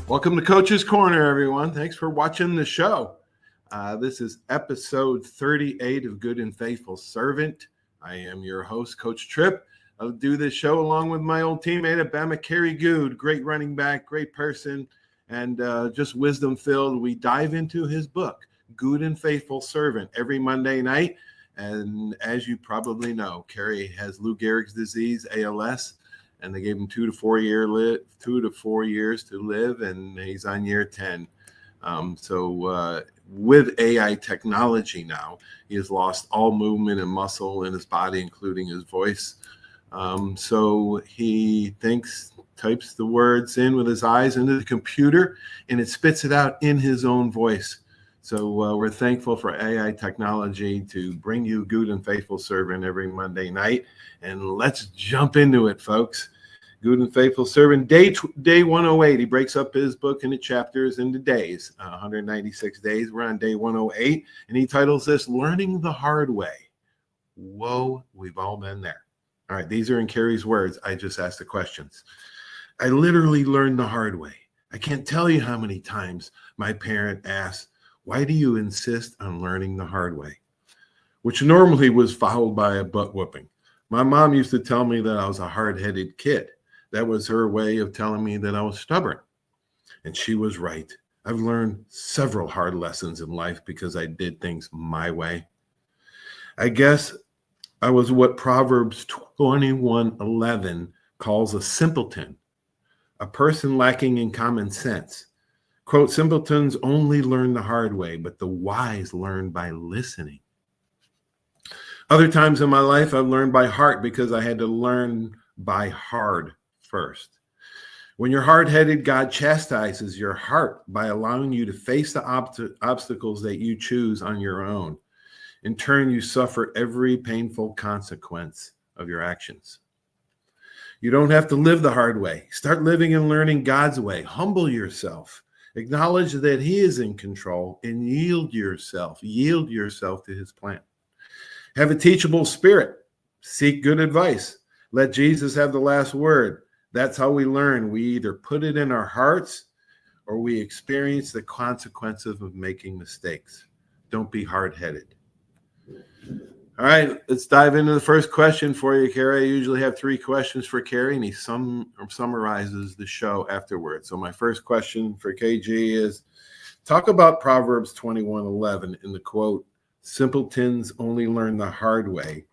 Welcome to Coach's Corner, everyone. Thanks for watching the show. This is episode 38 of Goode and Faithful Servant. I am your host, Coach Tripp. I'll do this show along with my old teammate at Bama, Kerry Goode. Great running back, great person, and just wisdom-filled. We dive into his book, Goode and Faithful Servant, every Monday night. And as you probably know, Kerry has Lou Gehrig's disease, ALS, and they gave him 2 to 4 years to live, and he's on year 10. With AI technology now, he has lost all movement and muscle in his body, including his voice. So he types the words in with his eyes into the computer, and it spits it out in his own voice. So we're thankful for AI technology to bring you Goode and Faithful Servant every Monday night. And let's jump into it, folks. Goode and Faithful Servant, day 108. He breaks up his book into chapters into days, 196 days. We're on day 108, and he titles this, Learning the Hard Way. Whoa, we've all been there. All right, these are in Kerry's words. I just asked the questions. I literally learned the hard way. I can't tell you how many times my parent asked, why do you insist on learning the hard way? Which normally was followed by a butt whooping. My mom used to tell me that I was a hard-headed kid. That was her way of telling me that I was stubborn. And she was right. I've learned several hard lessons in life because I did things my way. I guess I was what Proverbs 21:11 calls a simpleton, a person lacking in common sense. Quote, simpletons only learn the hard way, but the wise learn by listening. Other times in my life, I've learned by heart because I had to learn by hard first. When you're hard-headed, God chastises your heart by allowing you to face the obstacles that you choose on your own. In turn, you suffer every painful consequence of your actions. You don't have to live the hard way. Start living and learning God's way. Humble yourself. Acknowledge that he is in control and yield yourself to his plan. Have a teachable spirit. Seek good advice. Let Jesus have the last word. That's how we learn. We either put it in our hearts or we experience the consequences of making mistakes. Don't be hard-headed. All right, let's dive into the first question for you, Kerry. I usually have 3 questions for Kerry, and he summarizes the show afterwards. So my first question for KG is, talk about Proverbs 21:11 in the quote, simpletons only learn the hard way,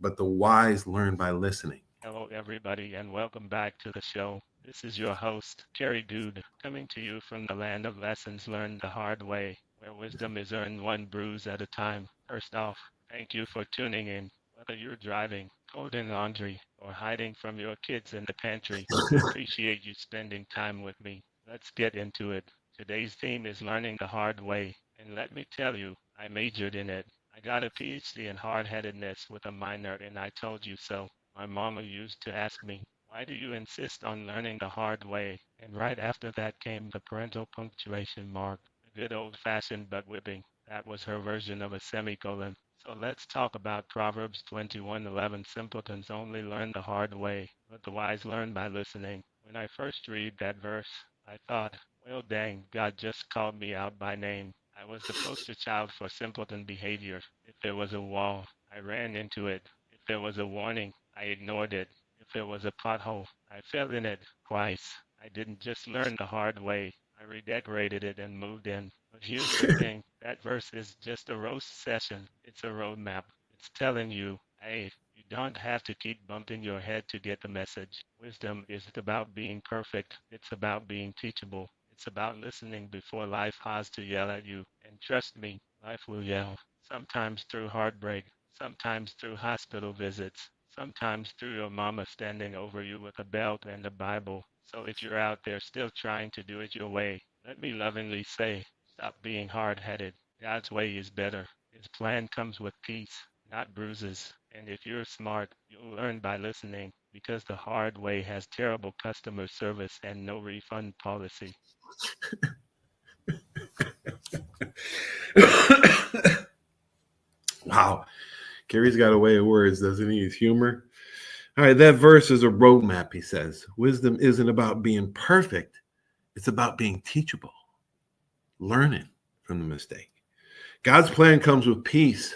but the wise learn by listening. Hello, everybody, and welcome back to the show. This is your host, Kerry Goode, coming to you from the land of lessons learned the hard way, where wisdom is earned one bruise at a time. First off, thank you for tuning in. Whether you're driving, folding laundry, or hiding from your kids in the pantry, I appreciate you spending time with me. Let's get into it. Today's theme is learning the hard way, and let me tell you, I majored in it. I got a PhD in hard-headedness with a minor in I told you so. My mama used to ask me, why do you insist on learning the hard way? And right after that came the parental punctuation mark, the good old-fashioned butt whipping. That was her version of a semicolon. So let's talk about Proverbs 21:11. Simpletons only learn the hard way, but the wise learn by listening. When I first read that verse, I thought, well, dang, God just called me out by name. I was the poster child for simpleton behavior. If there was a wall, I ran into it. If there was a warning, I ignored it. If there was a pothole, I fell in it twice. I didn't just learn the hard way. I redecorated it and moved in. But here's the thing. That verse is just a roast session. It's a roadmap. It's telling you, hey, you don't have to keep bumping your head to get the message. Wisdom isn't about being perfect. It's about being teachable. It's about listening before life has to yell at you. And trust me, life will yell. Sometimes through heartbreak. Sometimes through hospital visits. Sometimes through your mama standing over you with a belt and a Bible. So if you're out there still trying to do it your way, let me lovingly say, stop being hard-headed. God's way is better. His plan comes with peace, not bruises. And if you're smart, you'll learn by listening, because the hard way has terrible customer service and no refund policy. Wow. Kerry's got a way of words, doesn't he? His humor. All right, that verse is a roadmap, he says. Wisdom isn't about being perfect. It's about being teachable, learning from the mistake. God's plan comes with peace,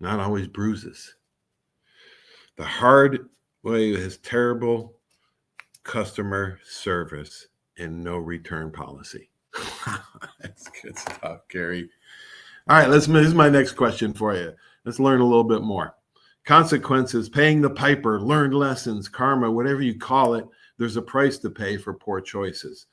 not always bruises. The hard way has terrible customer service and no return policy. That's good stuff, Gary. All right, this is my next question for you. Let's learn a little bit more. Consequences, paying the piper, learned lessons, karma, whatever you call it, there's a price to pay for poor choices.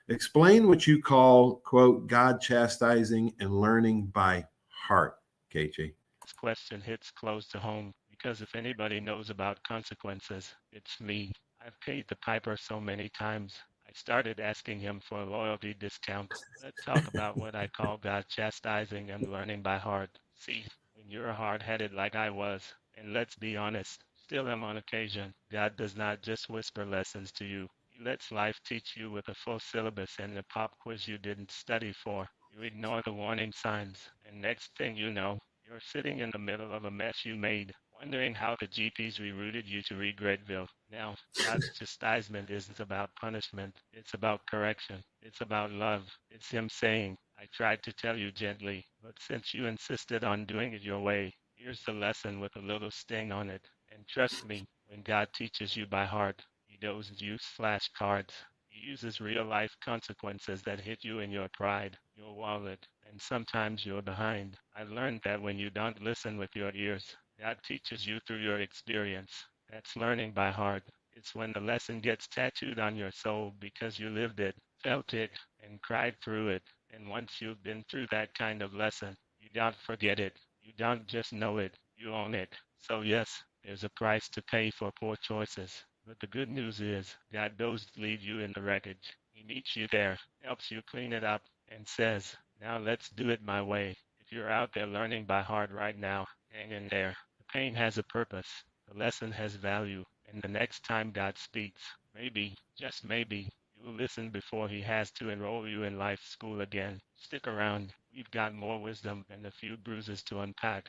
Explain what you call, quote, God chastising and learning by heart, KJ. This question hits close to home because if anybody knows about consequences, it's me. I've paid the piper so many times. I started asking him for a loyalty discount. Let's talk about what I call God chastising and learning by heart. See, when you're hard-headed like I was, and let's be honest, still am on occasion, God does not just whisper lessons to you. He lets life teach you with a full syllabus and a pop quiz you didn't study for. You ignore the warning signs, and next thing you know, you're sitting in the middle of a mess you made, wondering how the GPs rerouted you to Regretville. Now, God's chastisement isn't about punishment, it's about correction. It's about love. It's Him saying, I tried to tell you gently, but since you insisted on doing it your way, here's the lesson with a little sting on it. And trust me, when God teaches you by heart, He doesn't use flashcards. He uses real life consequences that hit you in your pride, your wallet, and sometimes you're behind. I learned that when you don't listen with your ears, God teaches you through your experience. That's learning by heart. It's when the lesson gets tattooed on your soul because you lived it, felt it, and cried through it. And once you've been through that kind of lesson, you don't forget it. You don't just know it, you own it. So yes, there's a price to pay for poor choices. But the good news is, God doesn't leave you in the wreckage. He meets you there, helps you clean it up, and says, now let's do it my way. If you're out there learning by heart right now, hang in there. The pain has a purpose. The lesson has value. And the next time God speaks, maybe, just maybe, you'll listen before He has to enroll you in life school again. Stick around. We've got more wisdom and a few bruises to unpack.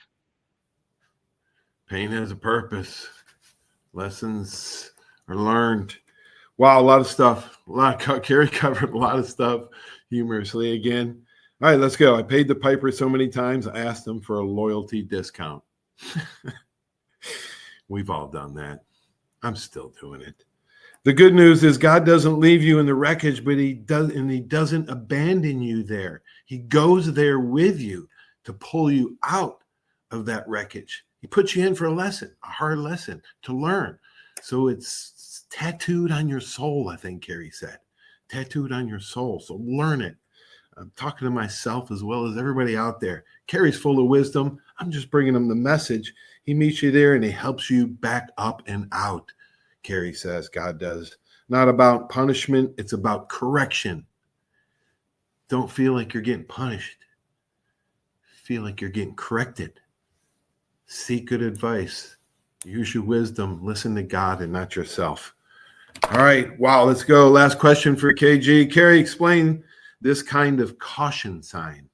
Pain has a purpose. Lessons are learned. Wow, a lot of stuff. Carrie covered a lot of stuff humorously again. All right, let's go. I paid the piper so many times, I asked him for a loyalty discount. We've all done that. I'm still doing it. The good news is God doesn't leave you in the wreckage, but He doesn't abandon you there. He goes there with you to pull you out of that wreckage. He puts you in for a lesson, a hard lesson to learn. So it's tattooed on your soul, I think Carrie said. Tattooed on your soul. So learn it. I'm talking to myself as well as everybody out there. Carrie's full of wisdom. I'm just bringing him the message. He meets you there and he helps you back up and out. Carrie says God does. Not about punishment, it's about correction. Don't feel like you're getting punished. Feel like you're getting corrected. Seek good advice. Use your wisdom. Listen to God and not yourself. All right. Wow. Let's go. Last question for KG. Carrie, explain this kind of caution sign.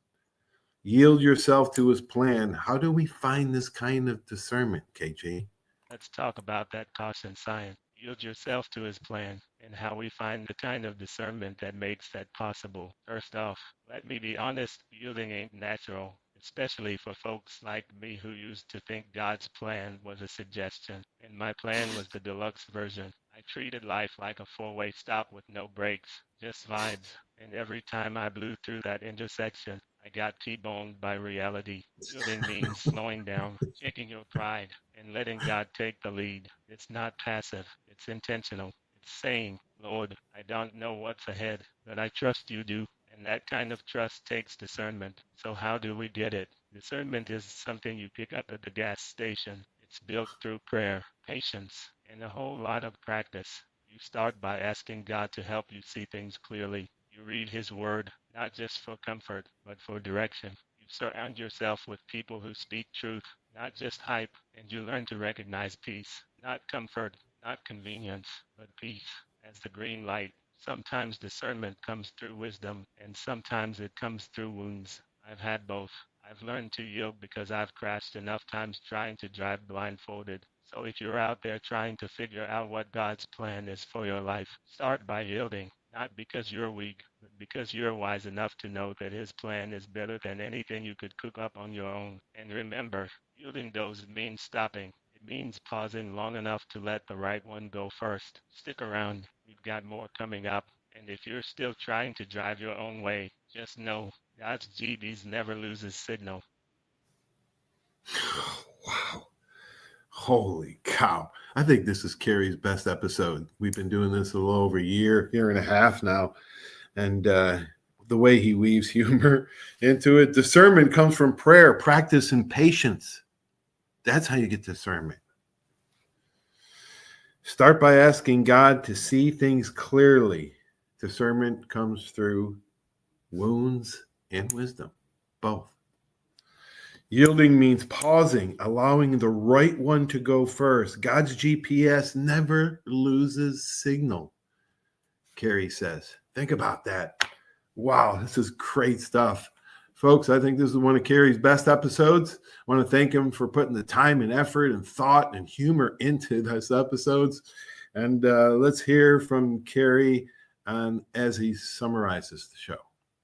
Yield yourself to His plan. How do we find this kind of discernment, KG? Let's talk about that caution sign. Yield yourself to His plan and how we find the kind of discernment that makes that possible. First off, let me be honest, yielding ain't natural, especially for folks like me who used to think God's plan was a suggestion, and my plan was the deluxe version. I treated life like a four-way stop with no brakes, just vibes, and every time I blew through that intersection, I got T-boned by reality. Yielding means slowing down, checking your pride, and letting God take the lead. It's not passive, it's intentional. It's saying, Lord, I don't know what's ahead, but I trust you do. And that kind of trust takes discernment. So how do we get it? Discernment is something you pick up at the gas station. It's built through prayer, patience, and a whole lot of practice. You start by asking God to help you see things clearly. You read His Word, not just for comfort, but for direction. You surround yourself with people who speak truth, not just hype, and you learn to recognize peace, not comfort, not convenience, but peace, as the green light. Sometimes discernment comes through wisdom, and sometimes it comes through wounds. I've had both. I've learned to yield because I've crashed enough times trying to drive blindfolded. So if you're out there trying to figure out what God's plan is for your life, start by yielding. not because you're weak, but because you're wise enough to know that his plan is better than anything you could cook up on your own. And remember, yielding doesn't mean stopping. It means pausing long enough to let the right one go first. Stick around. We've got more coming up. And if you're still trying to drive your own way, just know God's GBs never loses signal. Wow. Holy cow. I think this is Carrie's best episode. We've been doing this a little over a year and a half now. And the way he weaves humor into it. Discernment comes from prayer, practice, and patience. That's how you get discernment. Start by asking God to see things clearly. Discernment comes through wounds and wisdom, both. Yielding means pausing, allowing the right one to go first. God's GPS never loses signal, Carrie says. Think about that. Wow, this is great stuff. Folks, I think this is one of Carrie's best episodes. I want to thank him for putting the time and effort and thought and humor into those episodes. And let's hear from Carrie as he summarizes the show.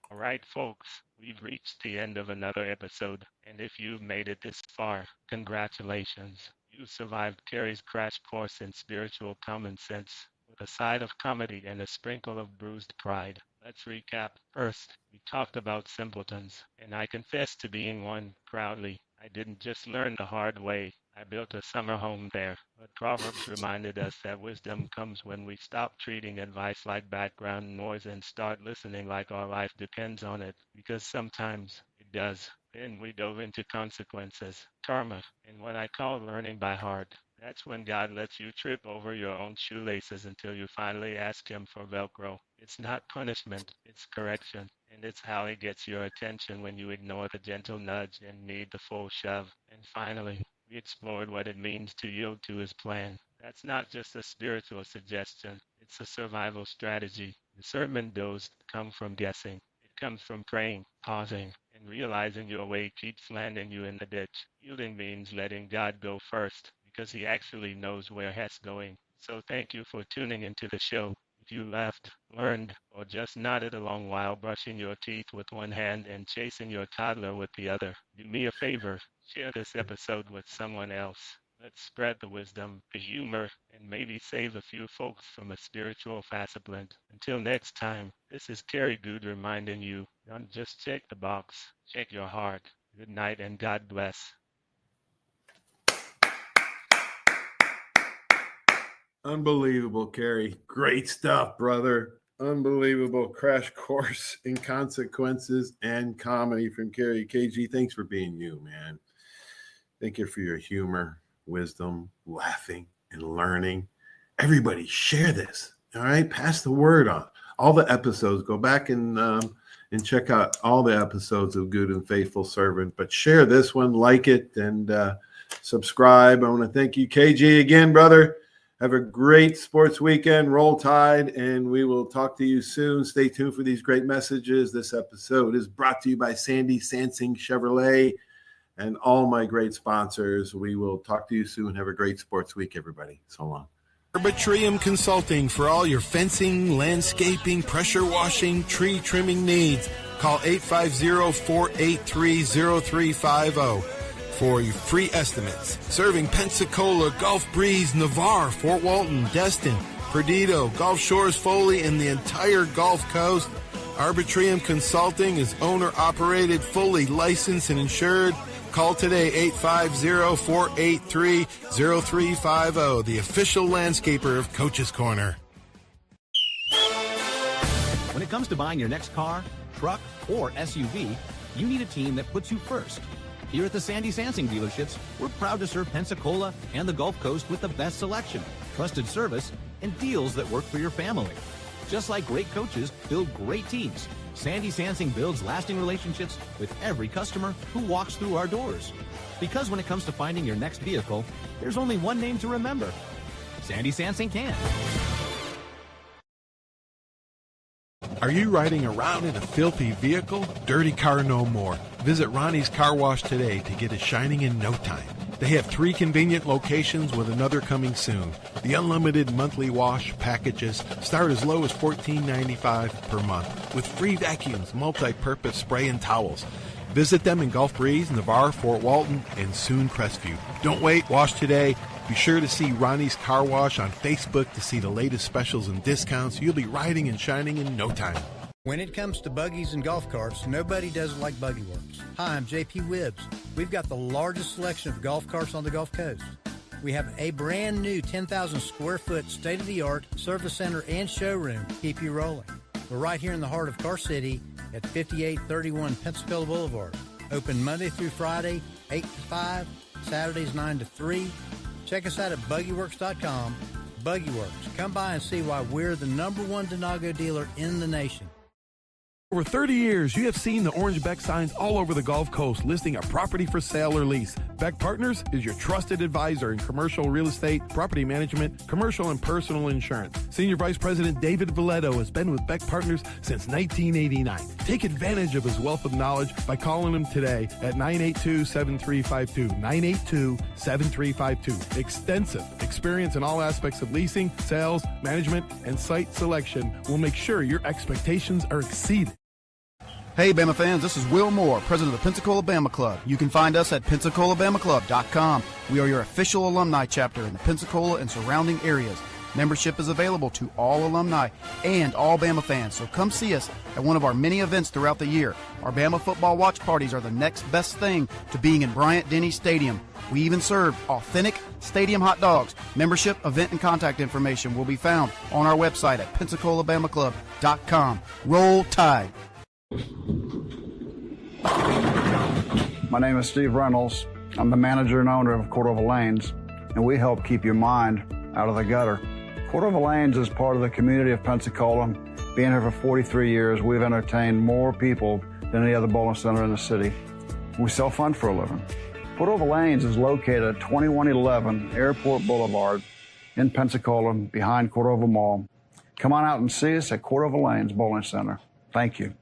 All right, folks, we've reached the end of another episode, and if you've made it this far, congratulations. You survived Carrie's crash course in spiritual common sense with a side of comedy and a sprinkle of bruised pride. Let's recap. First, we talked about simpletons, and I confess to being one proudly. I didn't just learn the hard way. I built a summer home there. But Proverbs reminded us that wisdom comes when we stop treating advice like background noise and start listening like our life depends on it, because sometimes it does. Then we dove into consequences, karma, and what I call learning by heart. That's when God lets you trip over your own shoelaces until you finally ask him for Velcro. It's not punishment, it's correction. And it's how he gets your attention when you ignore the gentle nudge and need the full shove. And finally, we explored what it means to yield to his plan. That's not just a spiritual suggestion, it's a survival strategy. Discernment doesn't come from guessing. It comes from praying, pausing, and realizing your way keeps landing you in the ditch. Yielding means letting God go first, because he actually knows where he's going. So thank you for tuning into the show. If you laughed, learned, or just nodded along while brushing your teeth with one hand and chasing your toddler with the other, do me a favor, share this episode with someone else. Let's spread the wisdom, the humor, and maybe save a few folks from a spiritual faciplint. Until next time, this is Carrie Goode reminding you, don't just check the box, check your heart. Good night and God bless. Unbelievable, Carrie. Great stuff, brother. Unbelievable crash course in consequences and comedy from Carrie. KG, thanks for being you, man. Thank you for your humor, wisdom, laughing, and learning. Everybody share this, all right? Pass the word on. All the episodes, go back and check out all the episodes of Goode and Faithful Servant, but share this one, like it, and subscribe. I want to thank you, KG, again, brother. Have a great sports weekend. Roll Tide, and we will talk to you soon. Stay tuned for these great messages. This episode is brought to you by Sandy Sansing Chevrolet and all my great sponsors. We will talk to you soon. Have a great sports week, everybody. So long. Arbitrium Consulting for all your fencing, landscaping, pressure washing, tree trimming needs. Call 850-483-0350 for your free estimates. Serving Pensacola, Gulf Breeze, Navarre, Fort Walton, Destin, Perdido, Gulf Shores, Foley, and the entire Gulf Coast. Arbitrium Consulting is owner-operated, fully licensed and insured. Call today, 850-483-0350, the official landscaper of Coach's Corner. When it comes to buying your next car, truck, or SUV, you need a team that puts you first. Here at the Sandy Sansing dealerships, we're proud to serve Pensacola and the Gulf Coast with the best selection, trusted service, and deals that work for your family. Just like great coaches build great teams, Sandy Sansing builds lasting relationships with every customer who walks through our doors. Because when it comes to finding your next vehicle, there's only one name to remember. Sandy Sansing can. Are you riding around in a filthy vehicle? Dirty car no more. Visit Ronnie's Car Wash today to get it shining in no time. They have 3 convenient locations with another coming soon. The unlimited monthly wash packages start as low as $14.95 per month with free vacuums, multi-purpose spray, and towels. Visit them in Gulf Breeze, Navarre, Fort Walton, and soon Crestview. Don't wait, wash today. Be sure to see Ronnie's Car Wash on Facebook to see the latest specials and discounts. You'll be riding and shining in no time. When it comes to buggies and golf carts, nobody does it like Buggy Works. Hi, I'm JP Wibbs. We've got the largest selection of golf carts on the Gulf Coast. We have a brand new 10,000 square foot state-of-the-art service center and showroom to keep you rolling. We're right here in the heart of Car City at 5831 Pensacola Boulevard. Open Monday through Friday, 8 to 5, Saturdays 9 to 3. Check us out at buggyworks.com. Buggy Works. Come by and see why we're the #1 Denago dealer in the nation. Over 30 years, you have seen the orange Beck signs all over the Gulf Coast listing a property for sale or lease. Beck Partners is your trusted advisor in commercial real estate, property management, commercial and personal insurance. Senior Vice President David Valletto has been with Beck Partners since 1989. Take advantage of his wealth of knowledge by calling him today at 982-7352, 982-7352. Extensive experience in all aspects of leasing, sales, management, and site selection will make sure your expectations are exceeded. Hey, Bama fans, this is Will Moore, president of the Pensacola Bama Club. You can find us at PensacolaBamaClub.com. We are your official alumni chapter in the Pensacola and surrounding areas. Membership is available to all alumni and all Bama fans, so come see us at one of our many events throughout the year. Our Bama football watch parties are the next best thing to being in Bryant-Denny Stadium. We even serve authentic stadium hot dogs. Membership, event, and contact information will be found on our website at PensacolaBamaClub.com. Roll Tide. My name is Steve Reynolds. I'm the manager and owner of Cordova Lanes, and we help keep your mind out of the gutter. Cordova Lanes is part of the community of Pensacola. Being here for 43 years, we've entertained more people than any other bowling center in the city. We self-fund for a living. Cordova Lanes is located at 2111 Airport Boulevard in Pensacola, behind Cordova Mall. Come on out and see us at Cordova Lanes Bowling Center. Thank you.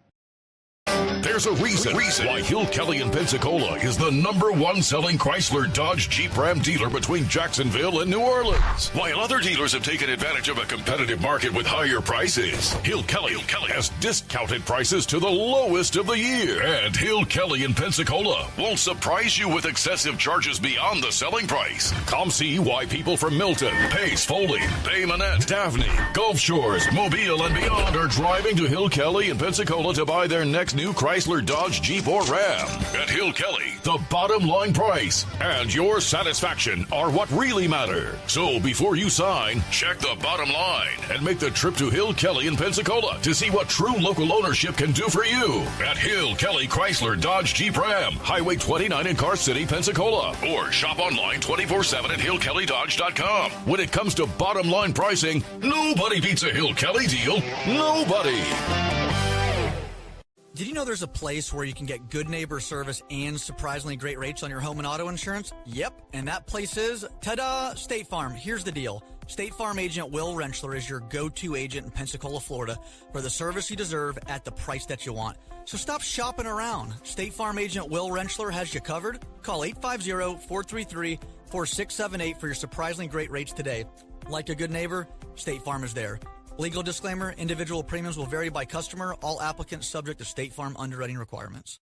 There's a reason why Hill Kelly in Pensacola is the #1 selling Chrysler Dodge Jeep Ram dealer between Jacksonville and New Orleans. While other dealers have taken advantage of a competitive market with higher prices, Hill Kelly has discounted prices to the lowest of the year. And Hill Kelly in Pensacola won't surprise you with excessive charges beyond the selling price. Come see why people from Milton, Pace, Foley, Bay Minette, Daphne, Gulf Shores, Mobile, and beyond are driving to Hill Kelly in Pensacola to buy their next new Chrysler, Dodge, Jeep, or Ram. At Hill Kelly, the bottom line price and your satisfaction are what really matter. So before you sign, check the bottom line and make the trip to Hill Kelly in Pensacola to see what true local ownership can do for you. At Hill Kelly Chrysler, Dodge, Jeep, Ram, Highway 29 in Car City, Pensacola. Or shop online 24/7 at HillKellyDodge.com. When it comes to bottom line pricing, nobody beats a Hill Kelly deal. Nobody. Did you know there's a place where you can get good neighbor service and surprisingly great rates on your home and auto insurance? Yep, and that place is, ta-da, State Farm. Here's the deal. State Farm agent Will Rentschler is your go-to agent in Pensacola, Florida for the service you deserve at the price that you want. So stop shopping around. State Farm agent Will Rentschler has you covered. Call 850-433-4678 for your surprisingly great rates today. Like a good neighbor, State Farm is there. Legal disclaimer, individual premiums will vary by customer. All applicants subject to State Farm underwriting requirements.